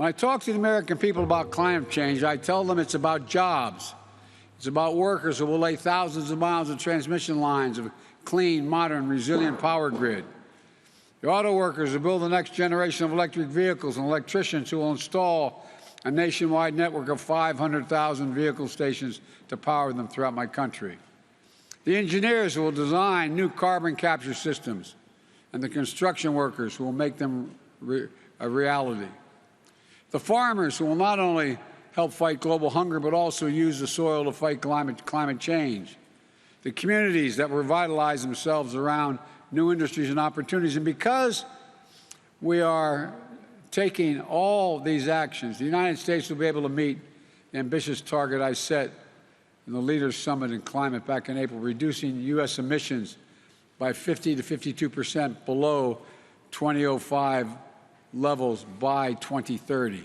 When I talk to the American people about climate change, I tell them it's about jobs. It's about workers who will lay thousands of miles of transmission lines of clean, modern, resilient power grid. The auto workers who build the next generation of electric vehicles and electricians who will install a nationwide network of 500,000 vehicle stations to power them throughout my country. The engineers who will design new carbon capture systems, and the construction workers who will make them a reality. The farmers who will not only help fight global hunger, but also use the soil to fight climate change. The communities that revitalize themselves around new industries and opportunities. And because we are taking all these actions, the United States will be able to meet the ambitious target I set in the Leaders Summit in Climate back in April, reducing U.S. emissions by 50 to 52% below 2005 levels by 2030.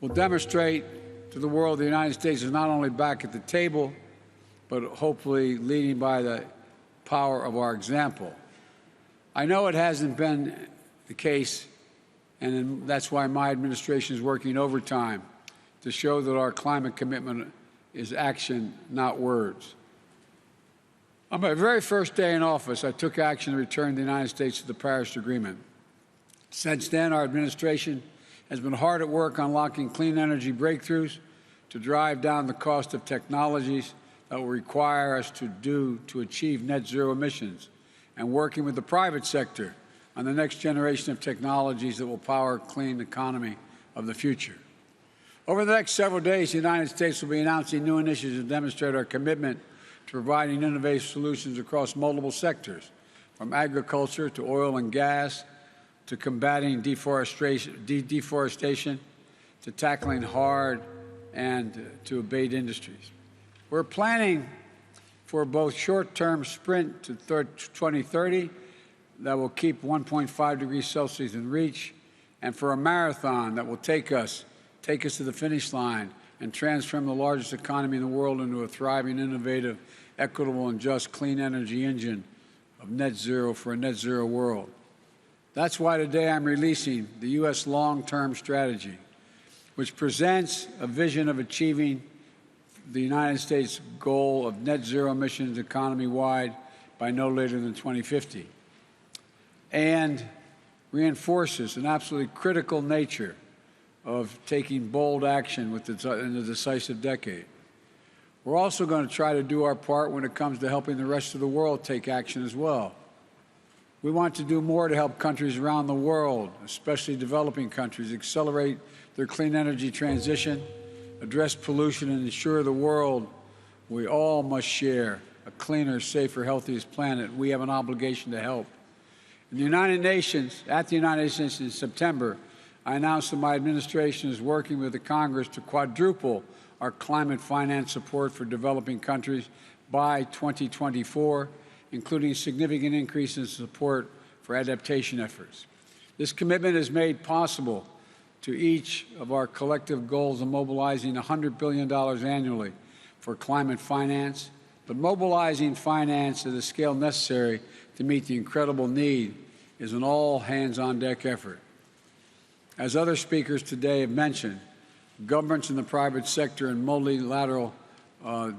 We'll demonstrate to the world the United States is not only back at the table, but hopefully leading by the power of our example. I know it hasn't been the case, and that's why my administration is working overtime to show that our climate commitment is action, not words. On my very first day in office, I took action to return the United States to the Paris Agreement. Since then, our administration has been hard at work unlocking clean energy breakthroughs to drive down the cost of technologies that will require us to achieve net zero emissions, and working with the private sector on the next generation of technologies that will power a clean economy of the future. Over the next several days, the United States will be announcing new initiatives to demonstrate our commitment to providing innovative solutions across multiple sectors, from agriculture to oil and gas, to combating deforestation, to tackling hard and to abate industries. We're planning for both short-term sprint to 2030 that will keep 1.5 degrees Celsius in reach, and for a marathon that will take us to the finish line and transform the largest economy in the world into a thriving, innovative, equitable, and just clean energy engine of net zero for a net zero world. That's why today I'm releasing the U.S. long-term strategy, which presents a vision of achieving the United States goal of net zero emissions economy-wide by no later than 2050, and reinforces an absolutely critical nature of taking bold action in the decisive decade. We're also going to try to do our part when it comes to helping the rest of the world take action as well. We want to do more to help countries around the world, especially developing countries, accelerate their clean energy transition, address pollution, and ensure the world we all must share a cleaner, safer, healthiest planet. We have an obligation to help. In the United Nations, at the United Nations in September, I announced that my administration is working with the Congress to quadruple our climate finance support for developing countries by 2024, including significant increases in support for adaptation efforts. This commitment is made possible to each of our collective goals of mobilizing $100 billion annually for climate finance, but mobilizing finance at the scale necessary to meet the incredible need is an all-hands-on-deck effort. As other speakers today have mentioned, governments in the private sector and multilateral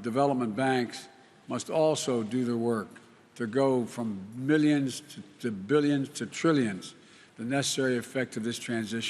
development banks must also do their work to go from millions to billions to trillions, the necessary effect of this transition.